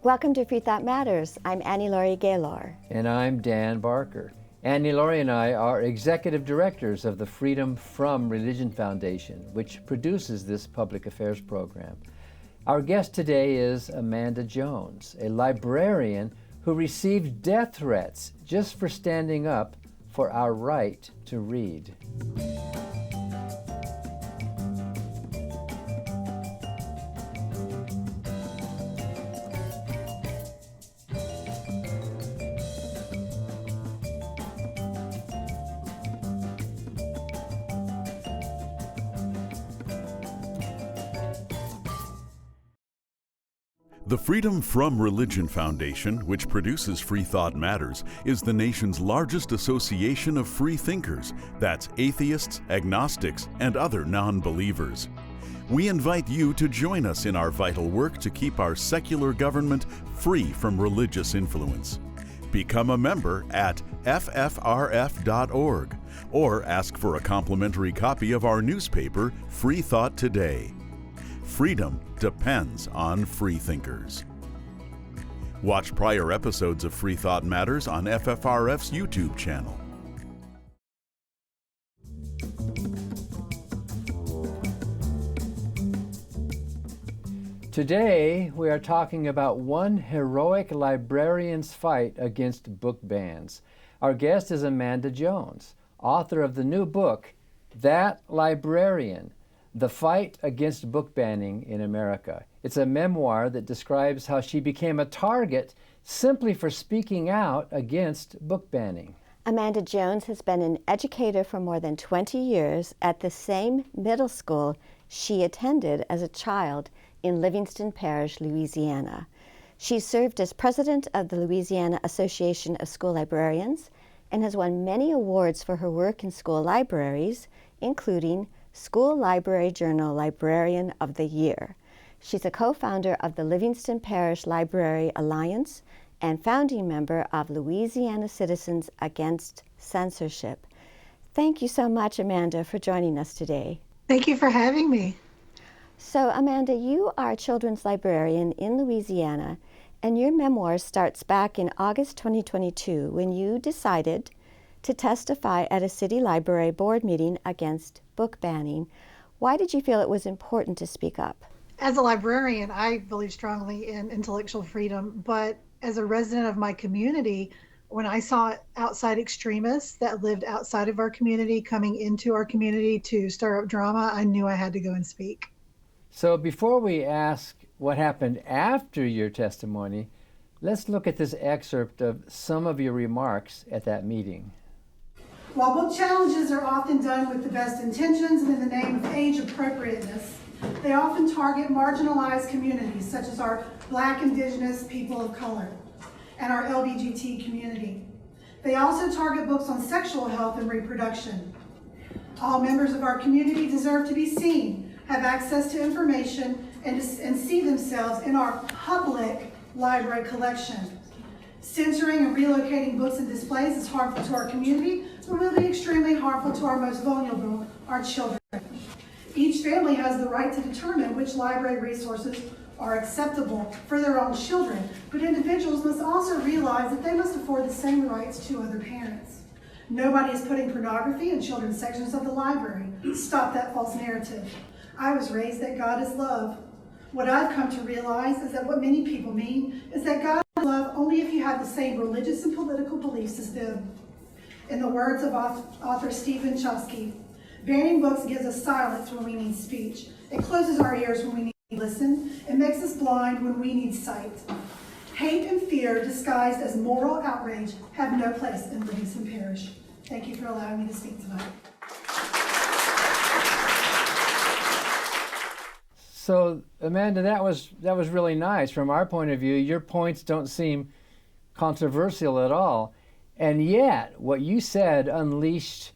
Welcome to Freethought Matters. I'm Laurie Gaylor. And I'm Dan Barker. Laurie and I are executive directors of the Freedom from Religion Foundation, which produces this public affairs program. Our guest today is Amanda Jones, a librarian who received death threats just for standing up for our right to read. The Freedom from Religion Foundation, which produces Freethought Matters, is the nation's largest association of free thinkers. That's atheists, agnostics, and other non-believers. We invite you to join us in our vital work to keep our secular government free from religious influence. Become a member at FFRF.org or ask for a complimentary copy of our newspaper, Freethought Today. Freedom depends on freethinkers. Watch prior episodes of Freethought Matters on FFRF's YouTube channel. Today, we are talking about one heroic librarian's fight against book bans. Our guest is Amanda Jones, author of the new book, That Librarian: The Fight Against Book Banning in America. It's a memoir that describes how she became a target simply for speaking out against book banning. Amanda Jones has been an educator for more than 20 years at the same middle school she attended as a child in Livingston Parish, Louisiana. She served as president of the Louisiana Association of School Librarians and has won many awards for her work in school libraries, including School Library Journal Librarian of the Year. She's a co-founder of the Livingston Parish Library Alliance and founding member of Louisiana Citizens Against Censorship. Thank you so much, Amanda, for joining us today. Thank you for having me. So, Amanda, you are a children's librarian in Louisiana, and your memoir starts back in August 2022 when you decided to testify at a city library board meeting against book banning. Why did you feel it was important to speak up? As a librarian, I believe strongly in intellectual freedom, but as a resident of my community, when I saw outside extremists that lived outside of our community coming into our community to stir up drama, I knew I had to go and speak. So before we ask what happened after your testimony, let's look at this excerpt of some of your remarks at that meeting. While book challenges are often done with the best intentions and in the name of age appropriateness, they often target marginalized communities such as our Black, Indigenous, people of color, and our LGBT community. They also target books on sexual health and reproduction. All members of our community deserve to be seen, have access to information, and see themselves in our public library collection. Censoring and relocating books and displays is harmful to our community, but will be extremely harmful to our most vulnerable, our children. Each family has the right to determine which library resources are acceptable for their own children, but individuals must also realize that they must afford the same rights to other parents. Nobody is putting pornography in children's sections of the library. Stop that false narrative. I was raised that God is love. What I've come to realize is that what many people mean is that God is love only if you have the same religious and political beliefs as them. In the words of author Stephen Chomsky, banning books gives us silence when we need speech. It closes our ears when we need to listen. It makes us blind when we need sight. Hate and fear disguised as moral outrage have no place in Livingston Parish. Thank you for allowing me to speak tonight. So, Amanda, that was really nice. From our point of view, your points don't seem controversial at all. And yet, what you said unleashed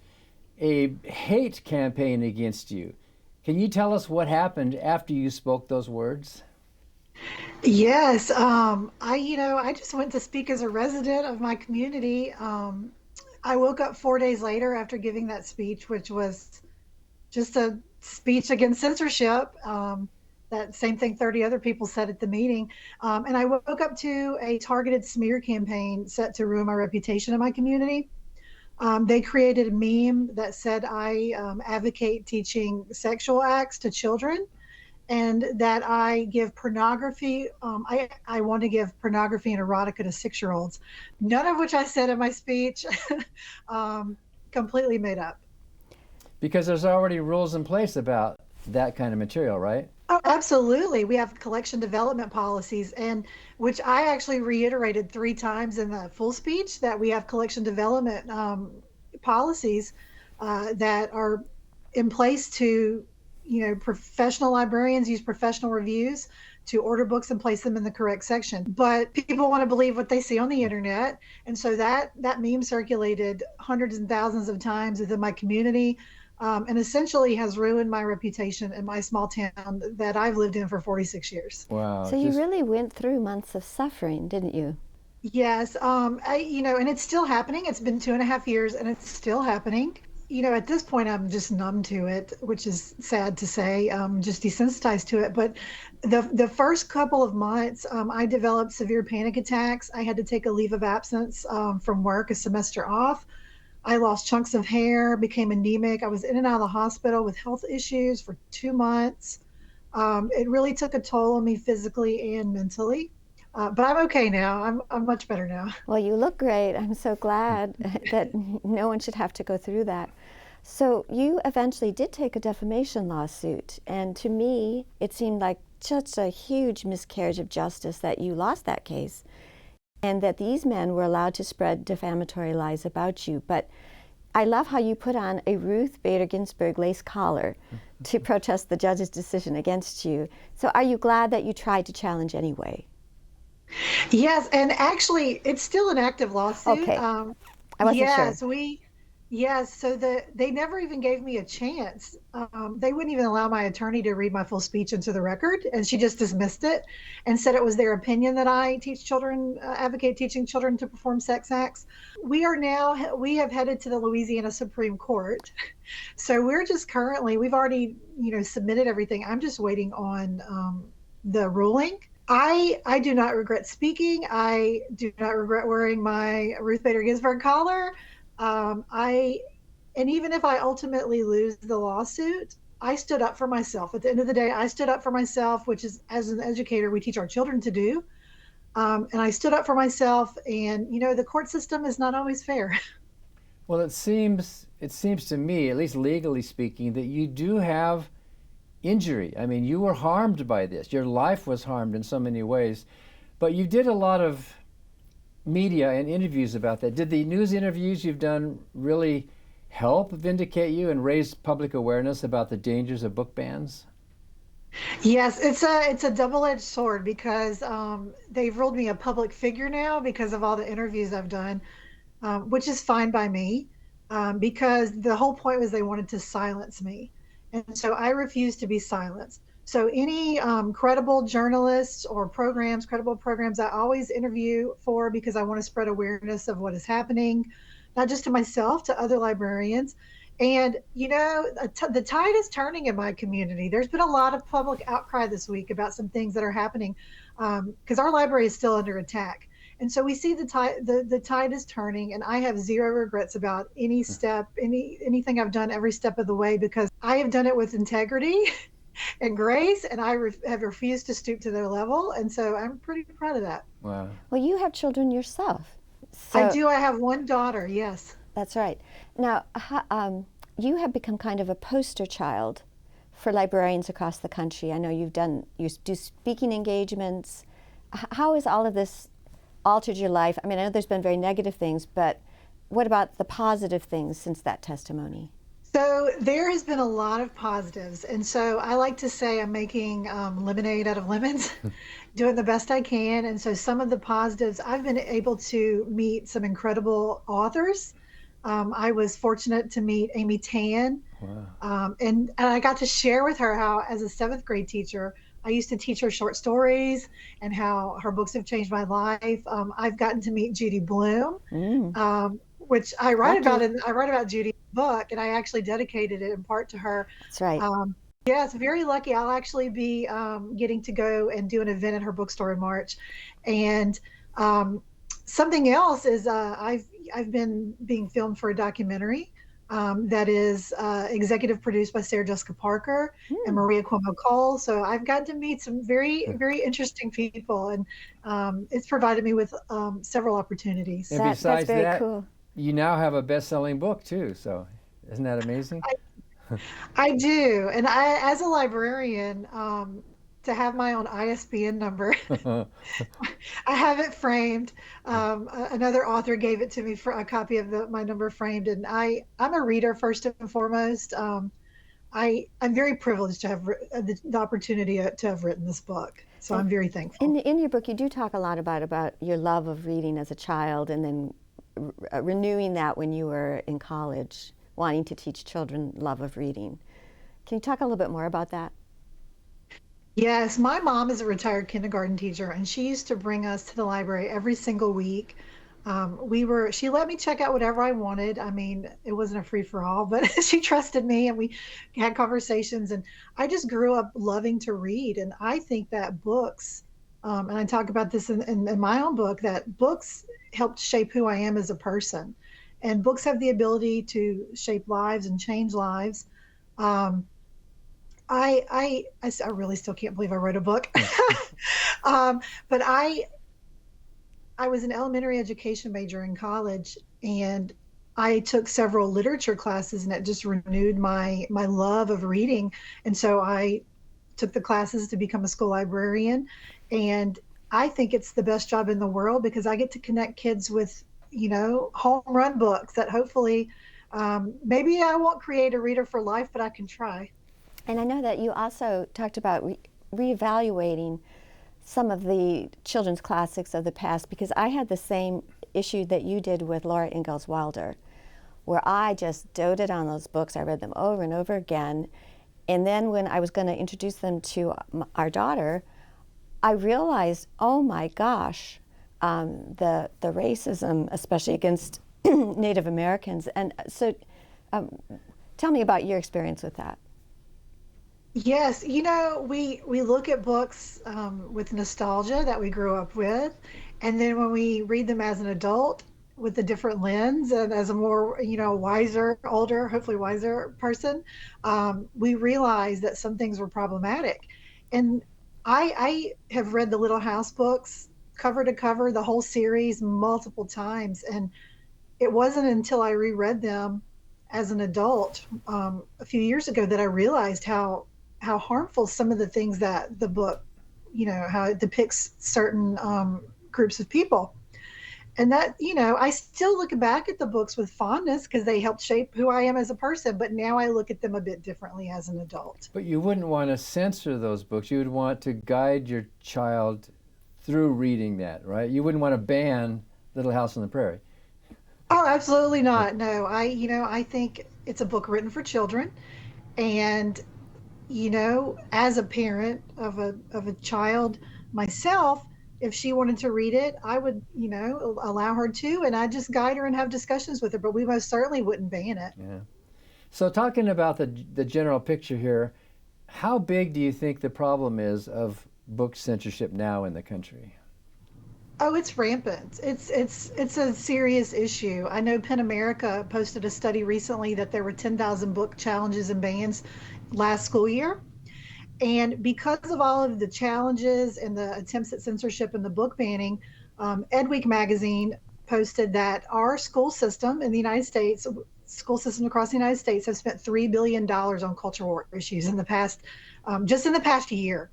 a hate campaign against you. Can you tell us what happened after you spoke those words? Yes, I just went to speak as a resident of my community. I woke up 4 days later after giving that speech, which was just a speech against censorship. that same thing 30 other people said at the meeting. And I woke up to a targeted smear campaign set to ruin my reputation in my community. They created a meme that said I advocate teaching sexual acts to children, and that I give pornography. I want to give pornography and erotica to 6-year-olds, none of which I said in my speech. Completely made up. Because there's already rules in place about that kind of material, right? Oh, absolutely. We have collection development policies, and which I actually reiterated 3 times in the full speech, that we have collection development policies that are in place to, professional librarians use professional reviews to order books and place them in the correct section. But people want to believe what they see on the internet. And so that meme circulated hundreds and thousands of times within my community, and essentially has ruined my reputation in my small town that I've lived in for 46 years. Wow. So you really went through months of suffering, didn't you? Yes. And it's still happening. It's been 2.5 years and it's still happening. At this point, I'm just numb to it, which is sad to say, just desensitized to it. But the first couple of months, I developed severe panic attacks. I had to take a leave of absence from work, a semester off. I lost chunks of hair, became anemic. I was in and out of the hospital with health issues for 2 months. It really took a toll on me physically and mentally. But I'm okay now. I'm much better now. Well, you look great. I'm so glad that no one should have to go through that. So you eventually did take a defamation lawsuit. And to me, it seemed like such a huge miscarriage of justice that you lost that case, and that these men were allowed to spread defamatory lies about you. But I love how you put on a Ruth Bader Ginsburg lace collar to protest the judge's decision against you. So are you glad that you tried to challenge anyway? Yes, and actually, it's still an active lawsuit. Okay. I wasn't sure. Yes, so they never even gave me a chance. They wouldn't even allow my attorney to read my full speech into the record, and she just dismissed it and said it was their opinion that I advocate teaching children to perform sex acts. We have headed to the Louisiana Supreme Court. So we've already, submitted everything. I'm just waiting on the ruling. I do not regret speaking. I do not regret wearing my Ruth Bader Ginsburg collar. And even if I ultimately lose the lawsuit, I stood up for myself. At the end of the day, I stood up for myself, which is, as an educator, we teach our children to do. And I stood up for myself, and the court system is not always fair. Well, it seems to me, at least legally speaking, that you do have injury. I mean, you were harmed by this. Your life was harmed in so many ways. But you did a lot of media and interviews about that. Did the news interviews you've done really help vindicate you and raise public awareness about the dangers of book bans? Yes, it's a double-edged sword, because they've ruled me a public figure now because of all the interviews I've done, which is fine by me, because the whole point was they wanted to silence me. And so I refuse to be silenced. So any credible journalists or credible programs, I always interview for, because I want to spread awareness of what is happening, not just to myself, to other librarians. And, the tide is turning in my community. There's been a lot of public outcry this week about some things that are happening, because our library is still under attack. And so we see the tide is turning, and I have zero regrets about anything I've done every step of the way, because I have done it with integrity and grace, and I have refused to stoop to their level. And so I'm pretty proud of that. Wow. Well, you have children yourself. So, I do. I have one daughter, yes. That's right. Now, you have become kind of a poster child for librarians across the country. I know you do speaking engagements. How has all of this altered your life? I mean, I know there's been very negative things, but what about the positive things since that testimony? So there has been a lot of positives. And so I like to say I'm making lemonade out of lemons, doing the best I can. And so some of the positives, I've been able to meet some incredible authors. I was fortunate to meet Amy Tan. Wow. And I got to share with her how, as a 7th grade teacher, I used to teach her short stories and how her books have changed my life. I've gotten to meet Judy Blume, which I write about. I write about Judy's book, and I actually dedicated it in part to her. That's right. Yes, very lucky. I'll actually be getting to go and do an event at her bookstore in March. And um, something else is I've been being filmed for a documentary that is executive produced by Sarah Jessica Parker and Maria Cuomo Cole. So I've got to meet some very interesting people, and it's provided me with several opportunities. And That's besides very that, cool. you now have a best-selling book too. So isn't that amazing? I do, and as a librarian, to have my own ISBN number. I have it framed. Another author gave it to me for a copy of my number framed, and I'm a reader first and foremost. I'm very privileged to have the opportunity to have written this book, so I'm very thankful. In your book, you do talk a lot about your love of reading as a child, and then renewing that when you were in college, wanting to teach children love of reading. Can you talk a little bit more about that? Yes, my mom is a retired kindergarten teacher, and she used to bring us to the library every single week. She let me check out whatever I wanted. I mean, it wasn't a free for all, but she trusted me, and we had conversations. And I just grew up loving to read. And I think that books, and I talk about this in my own book, that books helped shape who I am as a person. And books have the ability to shape lives and change lives. Um, I really still can't believe I wrote a book. But I was an elementary education major in college, and I took several literature classes, and it just renewed my love of reading. And so I took the classes to become a school librarian, and I think it's the best job in the world because I get to connect kids with, home run books that hopefully, maybe I won't create a reader for life, but I can try. And I know that you also talked about reevaluating some of the children's classics of the past, because I had the same issue that you did with Laura Ingalls Wilder, where I just doted on those books. I read them over and over again. And then when I was going to introduce them to our daughter, I realized, oh my gosh, the racism, especially against Native Americans. And so tell me about your experience with that. Yes, we look at books with nostalgia that we grew up with, and then when we read them as an adult with a different lens and as a more, wiser, older, hopefully wiser person, we realize that some things were problematic. And I have read the Little House books cover to cover, the whole series multiple times, and it wasn't until I reread them as an adult a few years ago that I realized how harmful some of the things that the book, how it depicts certain groups of people. And that, I still look back at the books with fondness because they helped shape who I am as a person, but now I look at them a bit differently as an adult. But you wouldn't want to censor those books. You would want to guide your child through reading that, right? You wouldn't want to ban Little House on the Prairie. Oh, absolutely not. No, I think it's a book written for children, and as a parent of a child myself, if she wanted to read it, I would, allow her to, and I just guide her and have discussions with her, but we most certainly wouldn't ban it. Yeah. So talking about the general picture here, how big do you think the problem is of book censorship now in the country? Oh, it's rampant. It's a serious issue. I know PEN America posted a study recently that there were 10,000 book challenges and bans last school year. And because of all of the challenges and the attempts at censorship and the book banning, Ed Week magazine posted that our school system in the United States, school systems across the United States, have spent $3 billion on cultural war issues in the past, just in the past year.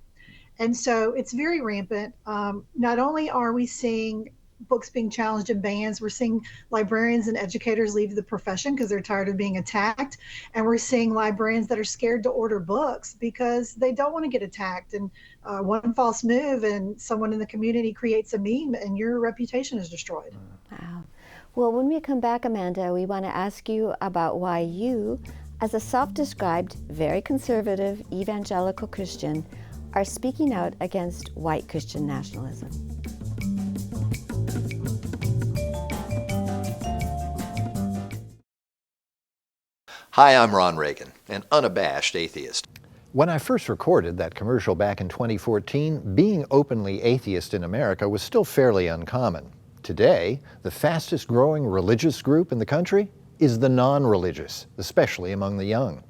And so it's very rampant. Not only are we seeing books being challenged in bans, we're seeing librarians and educators leave the profession because they're tired of being attacked. And we're seeing librarians that are scared to order books because they don't want to get attacked. And one false move and someone in the community creates a meme and your reputation is destroyed. Wow. Well, when we come back, Amanda, we want to ask you about why you, as a self-described, very conservative evangelical Christian, are speaking out against white Christian nationalism. Hi, I'm Ron Reagan, an unabashed atheist. When I first recorded that commercial back in 2014, being openly atheist in America was still fairly uncommon. Today, the fastest growing religious group in the country is the non-religious, especially among the young.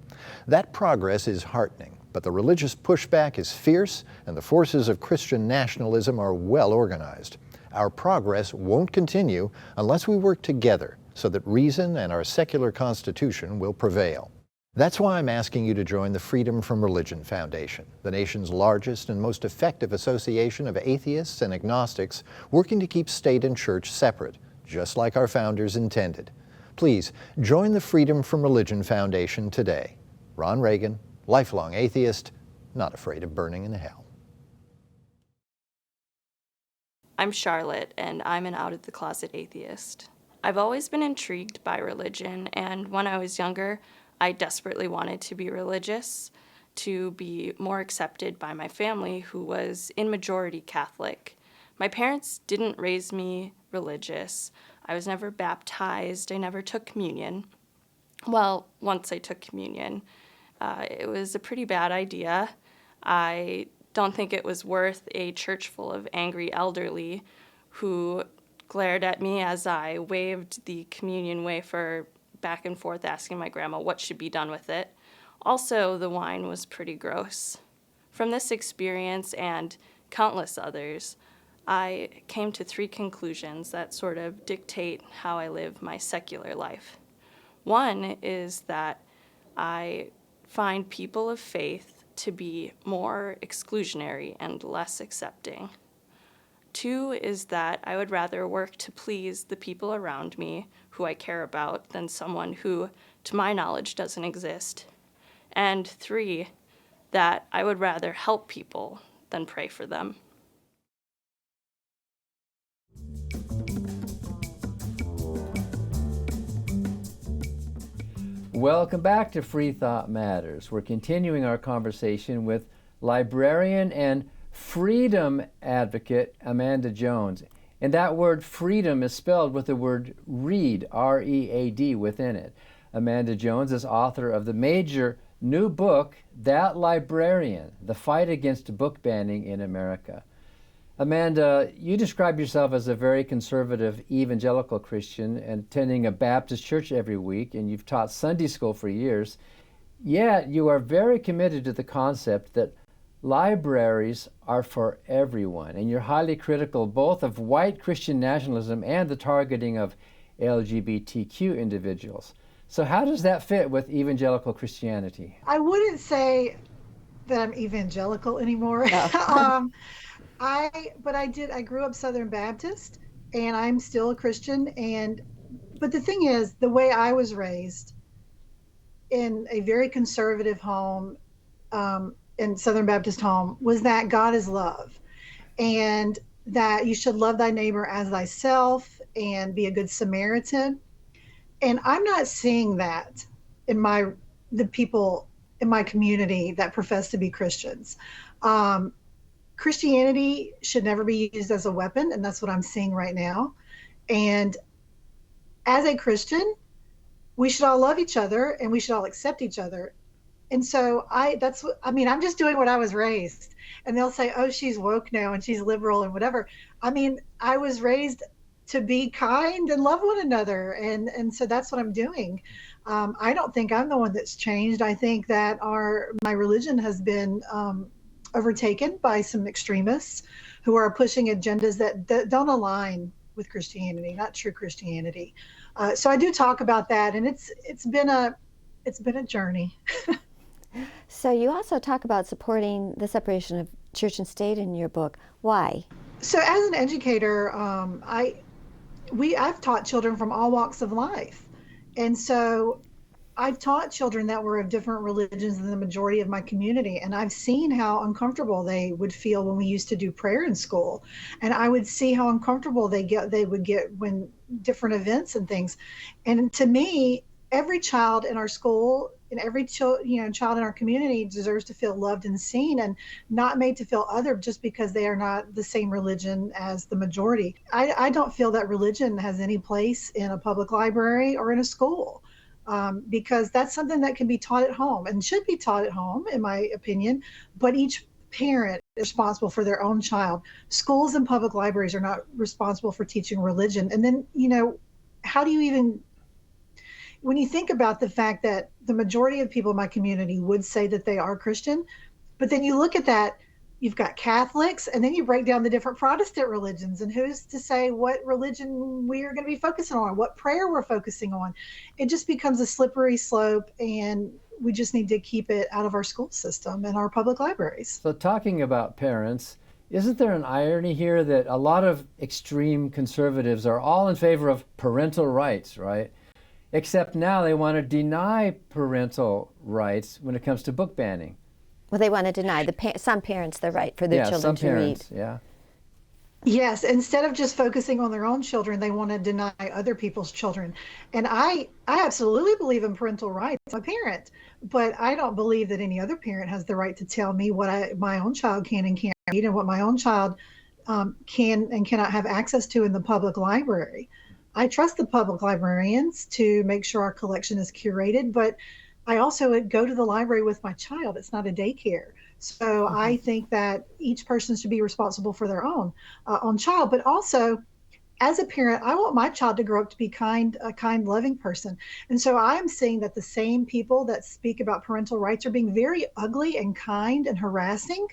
That progress is heartening, but the religious pushback is fierce and the forces of Christian nationalism are well organized. Our progress won't continue unless we work together so that reason and our secular constitution will prevail. That's why I'm asking you to join the Freedom from Religion Foundation, the nation's largest and most effective association of atheists and agnostics working to keep state and church separate, just like our founders intended. Please join the Freedom from Religion Foundation today. Ron Reagan, lifelong atheist, not afraid of burning in hell. I'm Charlotte, and I'm an out-of-the-closet atheist. I've always been intrigued by religion, and when I was younger, I desperately wanted to be religious, to be more accepted by my family, who was in majority Catholic. My parents didn't raise me religious. I was never baptized. I never took communion. Well, once I took communion, it was a pretty bad idea. I don't think it was worth a church full of angry elderly who glared at me as I waved the communion wafer back and forth asking my grandma what should be done with it. Also, the wine was pretty gross. From this experience and countless others, I came to 3 conclusions that sort of dictate how I live my secular life. One is that I find people of faith to be more exclusionary and less accepting. 2 is that I would rather work to please the people around me who I care about than someone who, to my knowledge, doesn't exist. And 3, that I would rather help people than pray for them. Welcome back to Freethought Matters. We're continuing our conversation with librarian and freedom advocate Amanda Jones. And that word freedom is spelled with the word read, R-E-A-D, within it. Amanda Jones is author of the major new book, That Librarian, The Fight Against Book Banning in America. Amanda, you describe yourself as a very conservative evangelical Christian and attending a Baptist church every week, and you've taught Sunday school for years. Yet you are very committed to the concept that libraries are for everyone, and you're highly critical both of white Christian nationalism and the targeting of LGBTQ individuals. So how does that fit with evangelical Christianity? I wouldn't say that I'm evangelical anymore. No. I grew up Southern Baptist, and I'm still a Christian. But the thing is, the way I was raised in a very conservative home, in Southern Baptist home, was that God is love, and that you should love thy neighbor as thyself and be a good Samaritan. And I'm not seeing that in the people in my community that profess to be Christians. Christianity should never be used as a weapon, and that's what I'm seeing right now. And as a Christian, we should all love each other and we should all accept each other. And so I'm just doing what I was raised. And they'll say, oh, she's woke now and she's liberal and whatever. I mean, I was raised to be kind and love one another. And so that's what I'm doing. I don't think I'm the one that's changed. I think that my religion has been overtaken by some extremists who are pushing agendas that don't align with Christianity, not true Christianity. So I do talk about that, and it's been a journey. So you also talk about supporting the separation of church and state in your book. Why? So as an educator, I've taught children from all walks of life, and so I've taught children that were of different religions than the majority of my community, and I've seen how uncomfortable they would feel when we used to do prayer in school, and I would see how uncomfortable they would get when different events and things. And to me, every child in our school and every child in our community deserves to feel loved and seen, and not made to feel other just because they are not the same religion as the majority. I don't feel that religion has any place in a public library or in a school. because that's something that can be taught at home and should be taught at home, in my opinion. But each parent is responsible for their own child. Schools and public libraries are not responsible for teaching religion. And then, how do you even, when you think about the fact that the majority of people in my community would say that they are Christian, but then you look at that, you've got Catholics, and then you break down the different Protestant religions, and who's to say what religion we are going to be focusing on, what prayer we're focusing on. It just becomes a slippery slope, and we just need to keep it out of our school system and our public libraries. So talking about parents, isn't there an irony here that a lot of extreme conservatives are all in favor of parental rights, right? Except now they want to deny parental rights when it comes to book banning. Well, they want to deny some parents the right for their children to read. Yeah. Yes, instead of just focusing on their own children, they want to deny other people's children. And I absolutely believe in parental rights. I'm a parent, but I don't believe that any other parent has the right to tell me what my own child can and can't read, and what my own child can and cannot have access to in the public library. I trust the public librarians to make sure our collection is curated, but I also go to the library with my child. It's not a daycare. So I think that each person should be responsible for their own child. But also, as a parent, I want my child to grow up to be a kind, loving person. And so I'm seeing that the same people that speak about parental rights are being very ugly and kind and harassing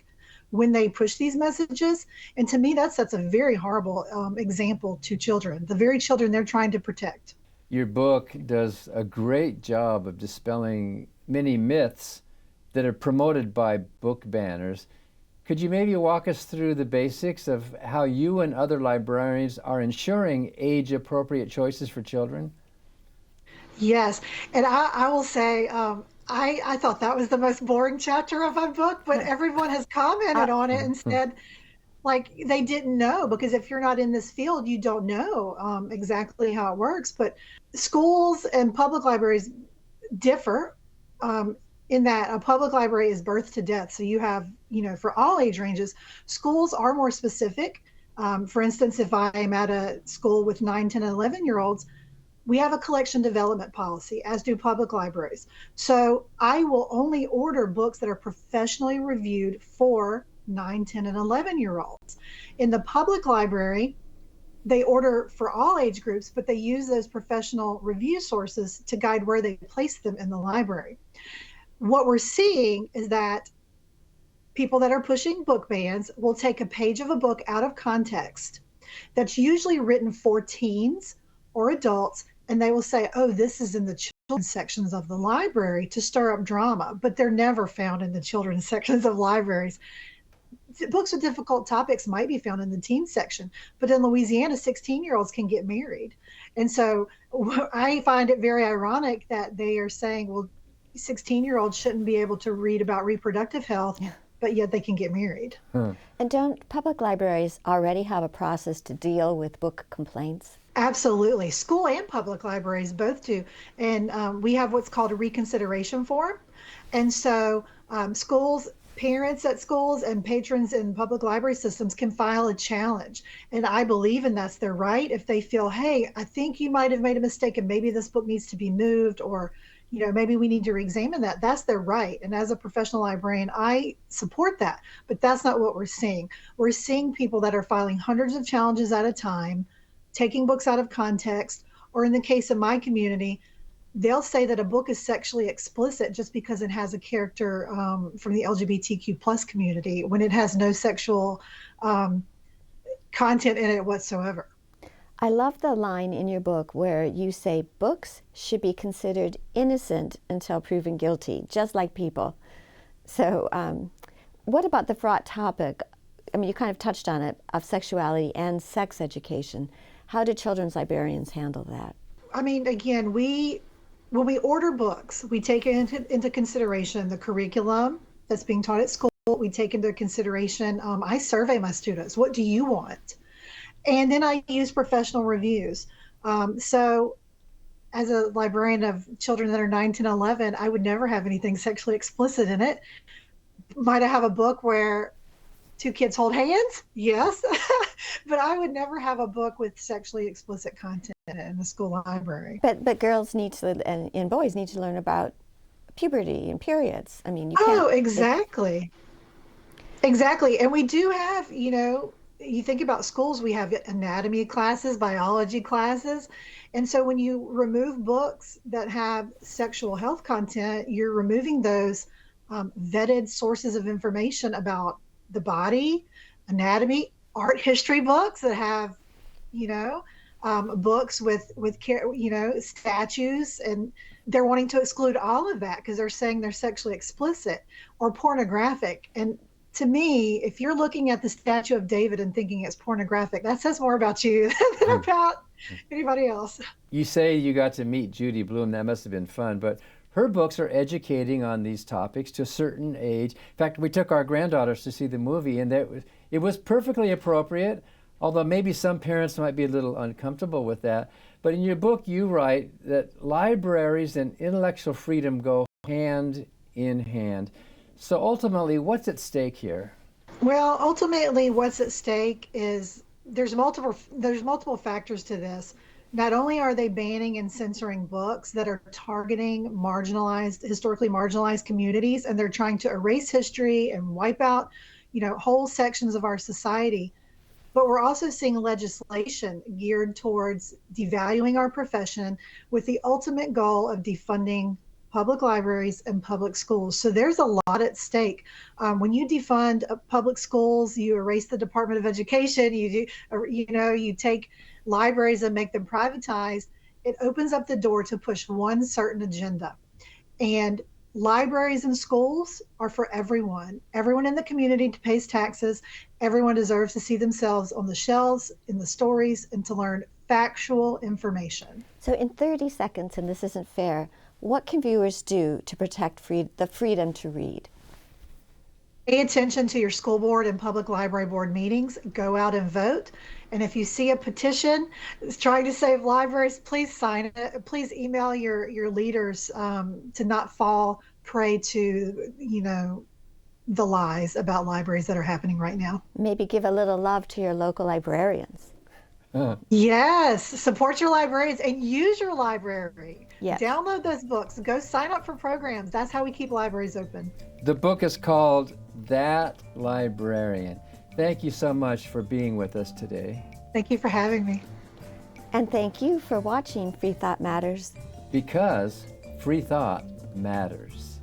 when they push these messages. And to me, that sets a very horrible example to children, the very children they're trying to protect. Your book does a great job of dispelling many myths that are promoted by book banners. Could you maybe walk us through the basics of how you and other librarians are ensuring age-appropriate choices for children? Yes, and I will say, I thought that was the most boring chapter of my book, but everyone has commented on it and said, like, they didn't know, because if you're not in this field, you don't know exactly how it works. But schools and public libraries differ in that a public library is birth to death. So you have, for all age ranges. Schools are more specific. For instance, if I am at a school with 9, 10, and 11-year-olds, we have a collection development policy, as do public libraries. So I will only order books that are professionally reviewed for 9, 10, and 11-year-olds. In the public library, they order for all age groups, but they use those professional review sources to guide where they place them in the library. What we're seeing is that people that are pushing book bans will take a page of a book out of context that's usually written for teens or adults, and they will say, oh, this is in the children's sections of the library to stir up drama, but they're never found in the children's sections of libraries. Books with difficult topics might be found in the teen section, but in Louisiana, 16-year-olds can get married. And so I find it very ironic that they are saying, well, 16-year-olds shouldn't be able to read about reproductive health, but yet they can get married. And don't public libraries already have a process to deal with book complaints? Absolutely. School and public libraries both do. And we have what's called a reconsideration form. And so parents at schools and patrons in public library systems can file a challenge. And I believe, and that's their right, if they feel, hey, I think you might have made a mistake and maybe this book needs to be moved, or maybe we need to re-examine that. That's their right. And as a professional librarian, I support that. But that's not what we're seeing. We're seeing people that are filing hundreds of challenges at a time, taking books out of context, or in the case of my community, they'll say that a book is sexually explicit just because it has a character from the LGBTQ plus community, when it has no sexual content in it whatsoever. I love the line in your book where you say books should be considered innocent until proven guilty, just like people. So what about the fraught topic, you kind of touched on it, of sexuality and sex education? How do children's librarians handle that? Again, when we order books, we take into consideration the curriculum that's being taught at school. We take into consideration, I survey my students, what do you want? And then I use professional reviews. So as a librarian of children that are 9, 10, 11, I would never have anything sexually explicit in it. Might I have a book where two kids hold hands? Yes. But I would never have a book with sexually explicit content in the school library. But girls need to, and boys need to learn about puberty and periods. I mean, you can't. Oh, exactly. Exactly. And we do have, you think about schools, we have anatomy classes, biology classes. And so when you remove books that have sexual health content, you're removing those vetted sources of information about the body, anatomy, art history books that have, books with statues, and they're wanting to exclude all of that because they're saying they're sexually explicit or pornographic. And to me, if you're looking at the statue of David and thinking it's pornographic, that says more about you than about anybody else. You say you got to meet Judy Blume. That must have been fun. But her books are educating on these topics to a certain age. In fact, we took our granddaughters to see the movie, and it was perfectly appropriate, although maybe some parents might be a little uncomfortable with that. But in your book, you write that libraries and intellectual freedom go hand in hand. So ultimately, what's at stake here? Well, ultimately, what's at stake is there's multiple factors to this. Not only are they banning and censoring books that are targeting historically marginalized communities, and they're trying to erase history and wipe out, whole sections of our society, but we're also seeing legislation geared towards devaluing our profession with the ultimate goal of defunding public libraries and public schools. So there's a lot at stake. When you defund public schools, you erase the Department of Education. You take libraries and make them privatized. It opens up the door to push one certain agenda. And libraries and schools are for everyone. Everyone in the community pays taxes. Everyone deserves to see themselves on the shelves, in the stories, and to learn factual information. So in 30 seconds, and this isn't fair, what can viewers do to protect the freedom to read? Pay attention to your school board and public library board meetings. Go out and vote. And if you see a petition trying to save libraries, please sign it. Please email your leaders to not fall prey to, the lies about libraries that are happening right now. Maybe give a little love to your local librarians. Yes, support your librarians and use your library. Yes. Download those books. Go sign up for programs. That's how we keep libraries open. The book is called That Librarian. Thank you so much for being with us today. Thank you for having me. And thank you for watching Freethought Matters. Because free thought matters.